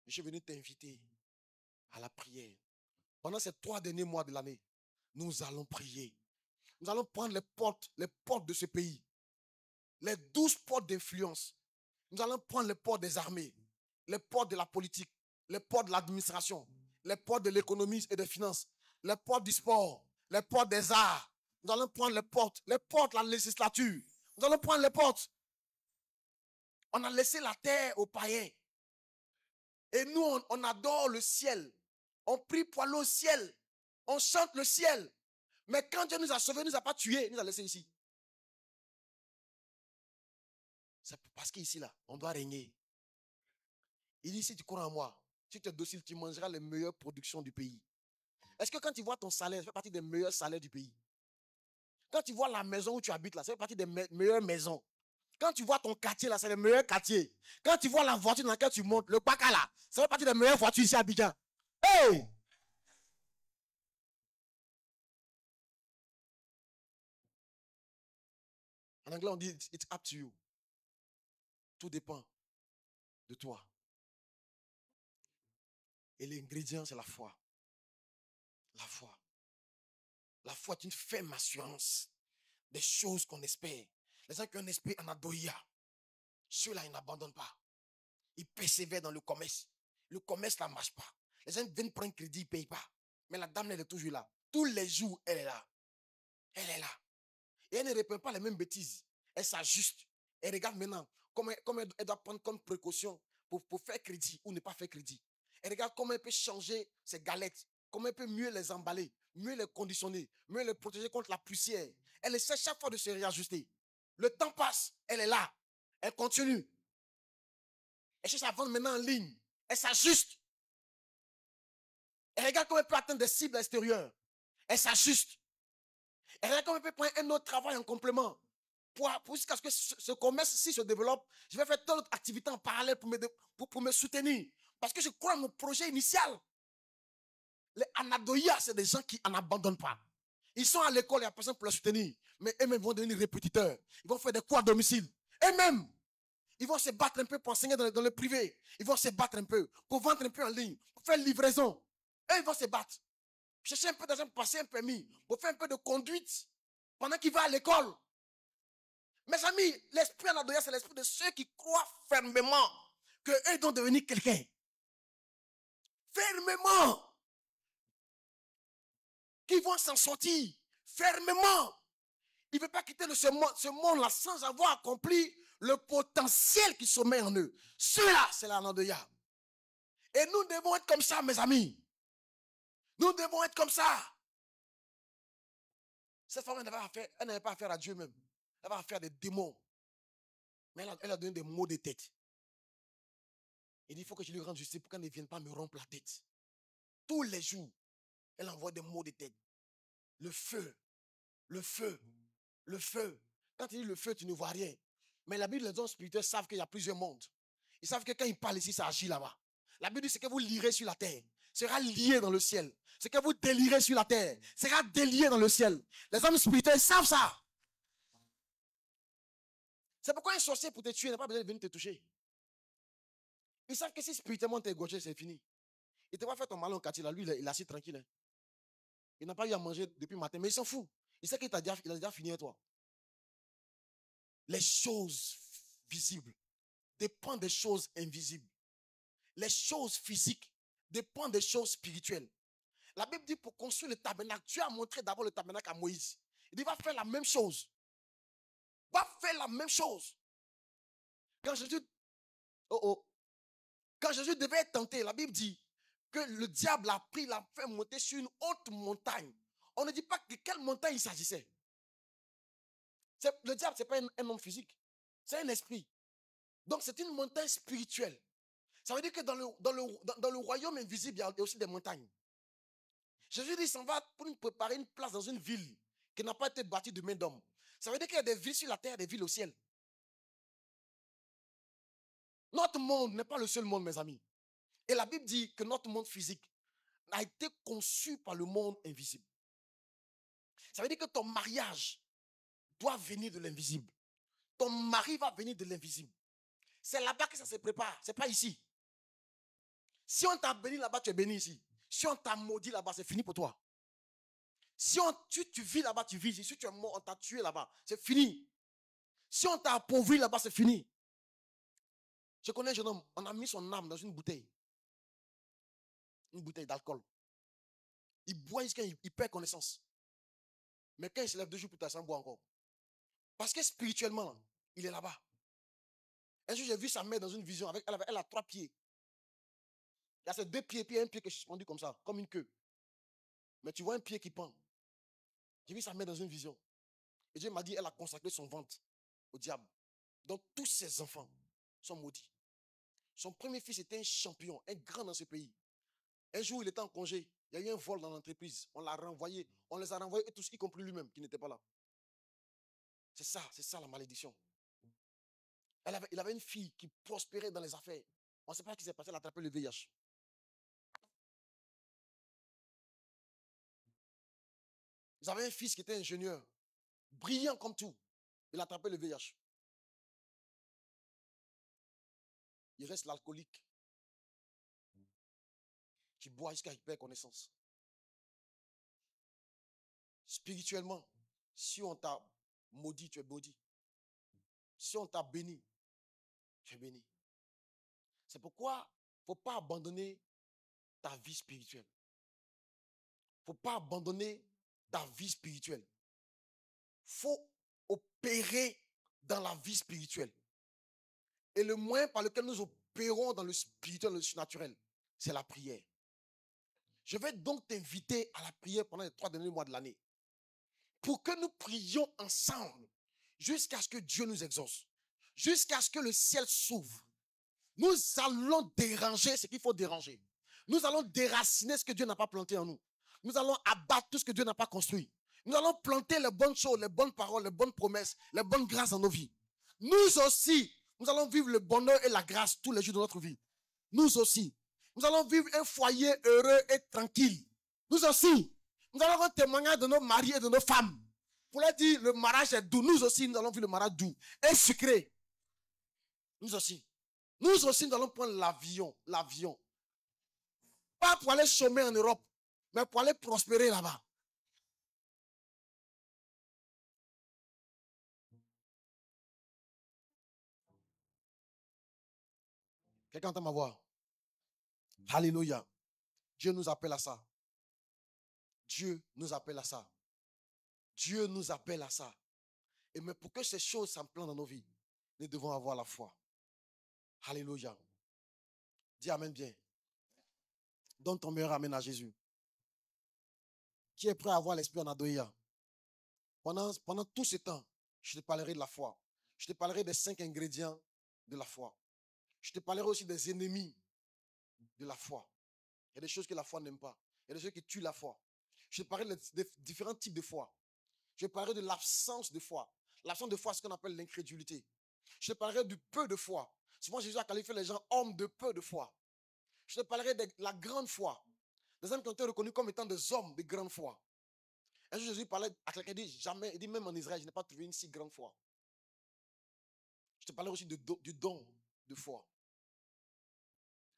Je suis venu t'inviter à la prière. Pendant ces 3 derniers mois de l'année, nous allons prier. Nous allons prendre les portes de ce pays. Les 12 portes d'influence. Nous allons prendre les portes des armées, les portes de la politique, les portes de l'administration, les portes de l'économie et des finances, les portes du sport, les portes des arts. Nous allons prendre les portes de la législature. Nous allons prendre les portes. On a laissé la terre aux païens. Et nous, on adore le ciel. On prie pour aller au ciel. On chante le ciel. Mais quand Dieu nous a sauvés, il ne nous a pas tués, il nous a laissés ici. C'est parce qu'ici, là, on doit régner. Il dit, si tu crois en moi, si tu es docile, tu mangeras les meilleures productions du pays. Est-ce que quand tu vois ton salaire, ça fait partie des meilleurs salaires du pays? Quand tu vois la maison où tu habites, là, ça fait partie des meilleures maisons. Quand tu vois ton quartier, là, c'est le meilleur quartier. Quand tu vois la voiture dans laquelle tu montes, le Paka, là, ça fait partie des meilleures voitures ici à Abidjan. Hey! En anglais, on dit, it's up to you. Tout dépend de toi. Et l'ingrédient, c'est la foi. La foi. La foi est une ferme assurance des choses qu'on espère. Les gens qui ont un esprit anadoïa, ceux-là, ils n'abandonnent pas. Ils persévèrent dans le commerce. Le commerce, ça ne marche pas. Les gens viennent prendre crédit, ils ne payent pas. Mais la dame, elle est toujours là. Tous les jours, elle est là. Elle est là. Et elle ne répond pas les mêmes bêtises. Elle s'ajuste. Elle regarde maintenant comment elle doit prendre comme précaution pour faire crédit ou ne pas faire crédit. Elle regarde comment elle peut changer ses galettes. Comment elle peut mieux les emballer, mieux les conditionner, mieux les protéger contre la poussière. Elle essaie chaque fois de se réajuster. Le temps passe, elle est là. Elle continue. Elle cherche à vendre maintenant en ligne. Elle s'ajuste. Elle regarde comment elle peut atteindre des cibles extérieures. Elle s'ajuste. Elle regarde comment elle peut prendre un autre travail en complément. Pour jusqu'à ce que ce commerce-ci se développe, je vais faire telle autre activité en parallèle pour me soutenir. Parce que je crois à mon projet initial. Les anadoïas, c'est des gens qui n'abandonnent pas. Ils sont à l'école, il n'y a personne pour les soutenir. Mais eux-mêmes vont devenir répétiteurs. Ils vont faire des cours à domicile. Eux-mêmes, ils vont se battre un peu pour enseigner dans le privé. Ils vont se battre un peu pour vendre un peu en ligne, pour faire livraison. Eux, ils vont se battre. Chercher un peu d'argent pour passer un permis, pour faire un peu de conduite pendant qu'il va à l'école. Mes amis, l'esprit anadoïa, c'est l'esprit de ceux qui croient fermement qu'eux doivent devenir quelqu'un. Fermement. Qu'ils vont s'en sortir. Fermement. Il ne veut pas quitter ce monde-là sans avoir accompli le potentiel qui sommeille en eux. Cela, c'est la Nandéya. Et nous devons être comme ça, mes amis. Nous devons être comme ça. Cette femme, elle n'avait pas affaire à Dieu même. Elle avait affaire à des démons. Mais elle a donné des maux de tête. Il dit, il faut que je lui rende justice pour qu'elle ne vienne pas me rompre la tête. Tous les jours, elle envoie des maux de tête. Le feu, le feu, le feu. Quand il dit le feu, tu ne vois rien. Mais la Bible, les hommes spirituels savent qu'il y a plusieurs mondes. Ils savent que quand ils parlent ici, ça agit là-bas. La Bible dit, ce que vous lirez sur la terre sera lié dans le ciel. Ce que vous délirez sur la terre sera délié dans le ciel. Les hommes spirituels savent ça. C'est pourquoi un sorcier pour te tuer n'a pas besoin de venir te toucher. Ils savent que si spirituellement tu es gaucher, c'est fini. Il ne te va faire ton mal en quartier là. Lui, il est assis tranquille. Il n'a pas eu à manger depuis le matin, mais il s'en fout. Il sait qu'il a déjà fini avec toi. Les choses visibles dépendent des choses invisibles. Les choses physiques dépendent des choses spirituelles. La Bible dit pour construire le tabernacle, Dieu a montré d'abord le tabernacle à Moïse. Il dit va faire la même chose. Va faire la même chose. Quand Jésus devait être tenté, la Bible dit que le diable l'a pris, l'a fait monter sur une haute montagne. On ne dit pas de quelle montagne il s'agissait. Le diable, ce n'est pas un homme physique. C'est un esprit. Donc c'est une montagne spirituelle. Ça veut dire que dans le royaume invisible, il y a aussi des montagnes. Jésus dit qu'il s'en va pour nous préparer une place dans une ville qui n'a pas été bâtie de main d'homme. Ça veut dire qu'il y a des villes sur la terre, des villes au ciel. Notre monde n'est pas le seul monde, mes amis. Et la Bible dit que notre monde physique a été conçu par le monde invisible. Ça veut dire que ton mariage doit venir de l'invisible. Ton mari va venir de l'invisible. C'est là-bas que ça se prépare. Ce n'est pas ici. Si on t'a béni là-bas, tu es béni ici. Si on t'a maudit là-bas, c'est fini pour toi. Si tu vis là-bas, tu vis ici. Si tu es mort, on t'a tué là-bas, c'est fini. Si on t'a appauvri là-bas, c'est fini. Je connais un jeune homme, on a mis son âme dans une bouteille. Une bouteille d'alcool. Il boit jusqu'à il perd connaissance. Mais quand il se lève 2 jours plus tard, il s'en boit encore. Parce que spirituellement, il est là-bas. Un jour, j'ai vu sa mère dans une vision. Elle a 3 pieds. Il y a ses 2 pieds, puis un pied qui est suspendu comme ça, comme une queue. Mais tu vois un pied qui pend. J'ai vu sa mère dans une vision. Et Dieu m'a dit, elle a consacré son ventre au diable. Donc tous ses enfants sont maudits. Son premier fils était un champion, un grand dans ce pays. Un jour, il était en congé. Il y a eu un vol dans l'entreprise. On l'a renvoyé. On les a renvoyés tous, y compris lui-même, qui n'était pas là. C'est ça la malédiction. Il avait une fille qui prospérait dans les affaires. On ne sait pas ce qui s'est passé, elle a attrapé le VIH. Ils avaient un fils qui était ingénieur, brillant comme tout. Il a attrapé le VIH. Il reste l'alcoolique qui boit jusqu'à il perd connaissance. Spirituellement, si on t'a maudit, tu es maudit. Si on t'a béni, tu es béni. C'est pourquoi il ne faut pas abandonner ta vie spirituelle. Il ne faut pas abandonner ta vie spirituelle. Il faut opérer dans la vie spirituelle. Et le moyen par lequel nous opérons dans le spirituel, dans le surnaturel, c'est la prière. Je vais donc t'inviter à la prière pendant les 3 derniers mois de l'année. Pour que nous prions ensemble jusqu'à ce que Dieu nous exauce. Jusqu'à ce que le ciel s'ouvre. Nous allons déranger ce qu'il faut déranger. Nous allons déraciner ce que Dieu n'a pas planté en nous. Nous allons abattre tout ce que Dieu n'a pas construit. Nous allons planter les bonnes choses, les bonnes paroles, les bonnes promesses, les bonnes grâces dans nos vies. Nous aussi, nous allons vivre le bonheur et la grâce tous les jours de notre vie. Nous aussi. Nous allons vivre un foyer heureux et tranquille. Nous aussi. Nous allons rendre témoignage de nos maris et de nos femmes. Pour leur dire, le mariage est doux. Nous aussi, nous allons vivre le mariage doux et sucré. Nous aussi. Nous aussi, nous allons prendre l'avion. L'avion. Pas pour aller chômer en Europe, mais pour aller prospérer là-bas. Quelqu'un entend ma voix? Alléluia. Dieu nous appelle à ça. Dieu nous appelle à ça. Dieu nous appelle à ça. Et mais pour que ces choses s'implantent dans nos vies, nous devons avoir la foi. Alléluia. Dis amen bien. Donne ton meilleur amen à Jésus. Qui est prêt à avoir l'esprit en Adoïa? Pendant tout ce temps, je te parlerai de la foi. Je te parlerai des 5 ingrédients de la foi. Je te parlerai aussi des ennemis de la foi. Il y a des choses que la foi n'aime pas. Il y a des choses qui tuent la foi. Je te parlerai des différents types de foi. Je te parlerai de l'absence de foi. L'absence de foi, c'est ce qu'on appelle l'incrédulité. Je te parlerai du peu de foi. Souvent, Jésus a qualifié les gens hommes de peu de foi. Je te parlerai de la grande foi. Des hommes qui ont été reconnus comme étant des hommes de grande foi. Un jour, Jésus parlait à quelqu'un, il dit jamais, il dit même en Israël, je n'ai pas trouvé une si grande foi. Je te parlerai aussi du don de foi.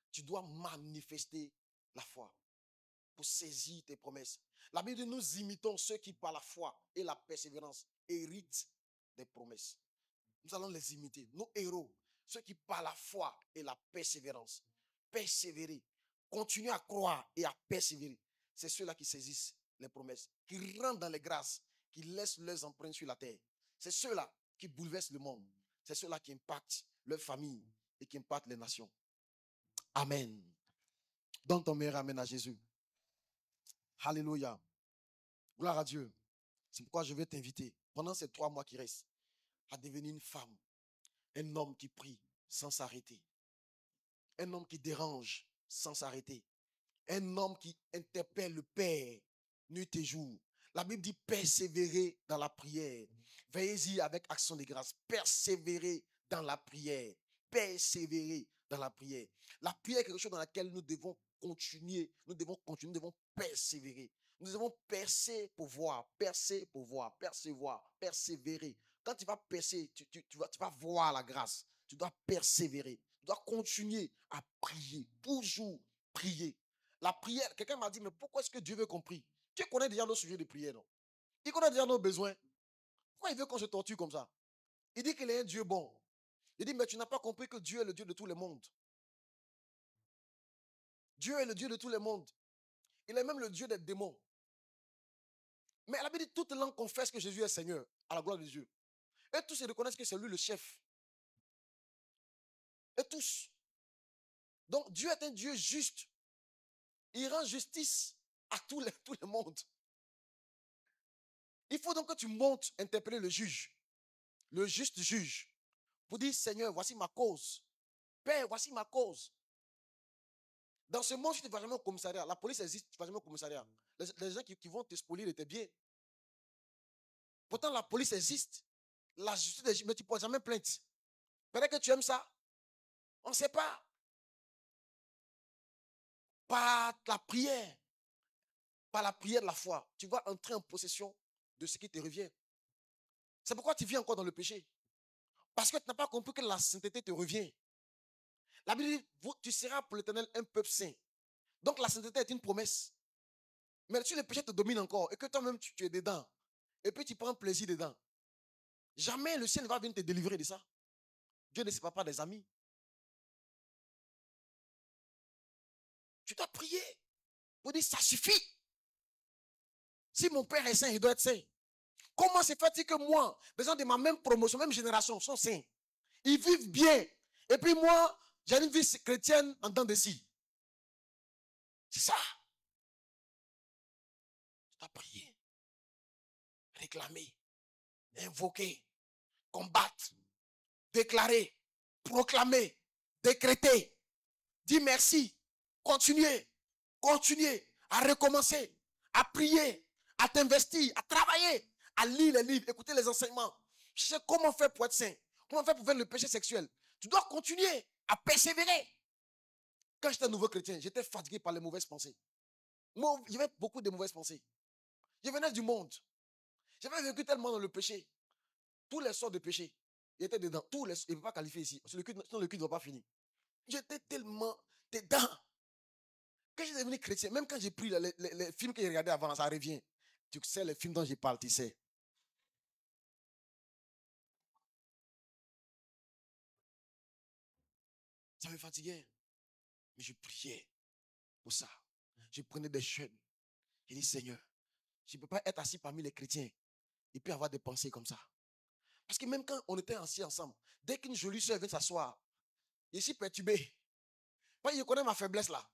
Tu dois manifester la foi pour saisir tes promesses. La Bible dit, nous imitons ceux qui par la foi et la persévérance héritent des promesses. Nous allons les imiter, nos héros, ceux qui par la foi et la persévérance, persévérer, continuer à croire et à persévérer. C'est ceux-là qui saisissent les promesses, qui rentrent dans les grâces, qui laissent leurs empreintes sur la terre. C'est ceux-là qui bouleversent le monde. C'est ceux-là qui impactent leur famille et qui impactent les nations. Amen. Donne ton meilleur amen à Jésus. Alléluia. Gloire à Dieu. C'est pourquoi je vais t'inviter, pendant ces 3 mois qui restent, à devenir une femme, un homme qui prie sans s'arrêter, un homme qui dérange sans s'arrêter, un homme qui interpelle le Père nuit et jour. La Bible dit persévérer dans la prière. Veillez-y avec action de grâce. Persévérer dans la prière. Persévérer dans la prière. La prière est quelque chose dans laquelle nous devons continuer. Nous devons persévérer. Nous devons percer pour voir, percer pour voir, percevoir, persévérer. Quand tu vas percer, tu vas voir la grâce. Tu dois persévérer. Tu dois continuer à prier. Toujours prier. La prière, quelqu'un m'a dit, mais pourquoi est-ce que Dieu veut qu'on prie? Dieu connaît déjà nos sujets de prière, non? Il connaît déjà nos besoins. Pourquoi il veut qu'on se torture comme ça? Il dit qu'il est un Dieu bon. Il dit, mais tu n'as pas compris que Dieu est le Dieu de tous les mondes. Dieu est le Dieu de tous les mondes. Il est même le Dieu des démons. Mais la Bible dit, toute langue confesse que Jésus est Seigneur, à la gloire de Dieu. Et tous ils reconnaissent que c'est lui le chef. Et tous. Donc Dieu est un Dieu juste. Il rend justice à tous les mondes. Il faut donc que tu montes interpeller le juge, le juste juge, pour dire, Seigneur, voici ma cause. Père, voici ma cause. Dans ce monde, tu ne vas jamais au commissariat. La police existe, tu ne vas jamais au commissariat. Les gens qui vont te spolier tes biens. Pourtant, la police existe. La justice existe, mais tu ne portes jamais plainte. Peut-être que tu aimes ça. On ne sait pas. Par la prière de la foi, tu vas entrer en possession de ce qui te revient. C'est pourquoi tu vis encore dans le péché. Parce que tu n'as pas compris que la sainteté te revient. La Bible dit, tu seras pour l'Éternel un peuple saint. Donc la sainteté est une promesse. Mais si le péché te domine encore et que toi-même tu es dedans, et puis tu prends plaisir dedans, jamais le ciel ne va venir te délivrer de ça. Dieu ne sépare pas des amis. Tu dois prier pour dire, ça suffit. Si mon père est saint, il doit être saint. Comment se fait-il que moi, des gens de ma même promotion, même génération, sont saints? Ils vivent bien. Et puis moi, j'ai une vie chrétienne en dents de scie. C'est ça. Tu dois prier, réclamer, invoquer, combattre, déclarer, proclamer, décréter, dire merci, continuer à recommencer, à prier, à t'investir, à travailler, à lire les livres, écouter les enseignements. Je sais comment faire pour être saint, comment faire pour faire le péché sexuel. Tu dois continuer à persévérer. Quand j'étais un nouveau chrétien, j'étais fatigué par les mauvaises pensées. Moi, j'avais beaucoup de mauvaises pensées. Je venais du monde. J'avais vécu tellement dans le péché. Tous les sortes de péchés. J'étais dedans. Il ne peut pas qualifier ici. Sinon le culte ne va pas finir. J'étais tellement dedans. Quand je suis devenu chrétien, même quand j'ai pris les films que j'ai regardés avant, ça revient. Tu sais les films dont je parle, tu sais. Ça me fatiguait. Mais je priais pour ça. Je prenais des jeûnes. Je dis, Seigneur, je ne peux pas être assis parmi les chrétiens et puis avoir des pensées comme ça. Parce que même quand on était assis ensemble, dès qu'une jolie soeur vient s'asseoir, je suis perturbé. Parce que je connais ma faiblesse là.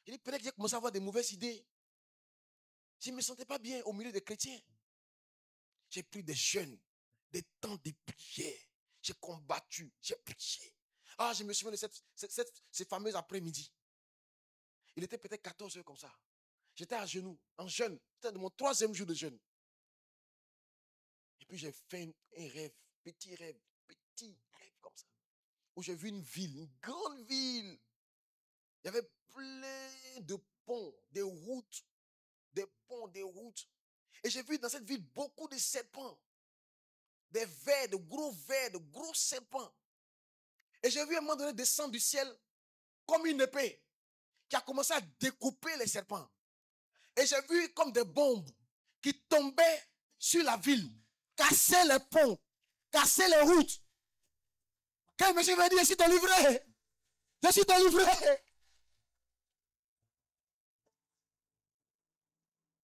Je dis, peut-être que j'ai commencé à avoir des mauvaises idées. Je ne me sentais pas bien au milieu des chrétiens. J'ai pris des jeûnes, des temps de prière. J'ai combattu, j'ai prié. Ah, je me souviens de ces fameuses après-midi. Il était peut-être 14 heures comme ça. J'étais à genoux, en jeûne. C'était de mon 3e jour de jeûne. Et puis j'ai fait un rêve, petit rêve comme ça. Où j'ai vu une ville, une grande ville. Il y avait plein de ponts, des routes, des ponts, des routes. Et j'ai vu dans cette ville beaucoup de serpents. Des vers, de gros serpents. Et j'ai vu un moment donné descendre du ciel comme une épée qui a commencé à découper les serpents. Et j'ai vu comme des bombes qui tombaient sur la ville, cassaient les ponts, cassaient les routes. Quand le monsieur m'a dit, je suis délivré. Je suis délivré.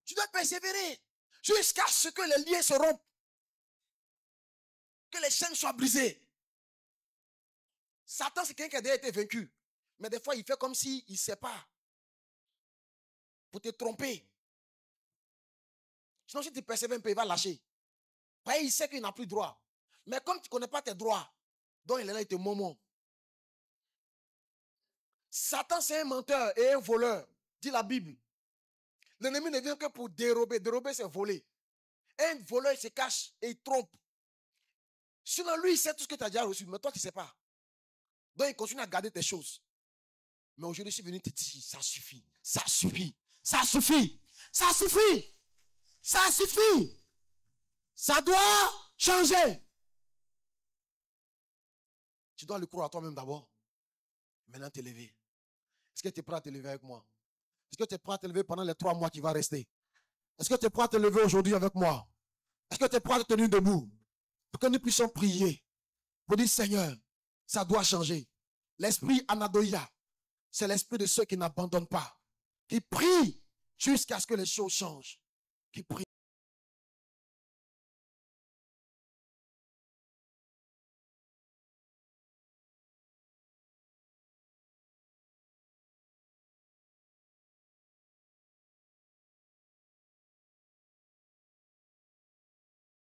Tu dois persévérer jusqu'à ce que les liens se rompent. Que les chaînes soient brisées. Satan, c'est quelqu'un qui a déjà été vaincu. Mais des fois, il fait comme s'il ne sait pas. Pour te tromper. Sinon, si tu persévères un peu, il va lâcher. Parce qu'il sait qu'il n'a plus droit. Mais comme tu ne connais pas tes droits, donc il est là, il te momo. Satan, c'est un menteur et un voleur, dit la Bible. L'ennemi ne vient que pour dérober. Dérober, c'est voler. Un voleur, il se cache et il trompe. Sinon, lui, il sait tout ce que tu as déjà reçu, mais toi, tu ne sais pas. Donc, il continue à garder tes choses. Mais aujourd'hui, je suis venu te dire, ça suffit. Ça suffit. Ça suffit. Ça suffit. Ça suffit. Ça doit changer. Tu dois le croire à toi-même d'abord. Maintenant, te lever. Est-ce que tu es prêt à te lever avec moi? Est-ce que tu es prêt à te lever pendant les 3 mois qui vont rester? Est-ce que tu es prêt à te lever aujourd'hui avec moi? Est-ce que tu es prêt à te tenir debout? Pour que nous puissions prier. Pour dire, Seigneur, ça doit changer. L'esprit Anadoya, c'est l'esprit de ceux qui n'abandonnent pas. Qui prient jusqu'à ce que les choses changent. Qui prient.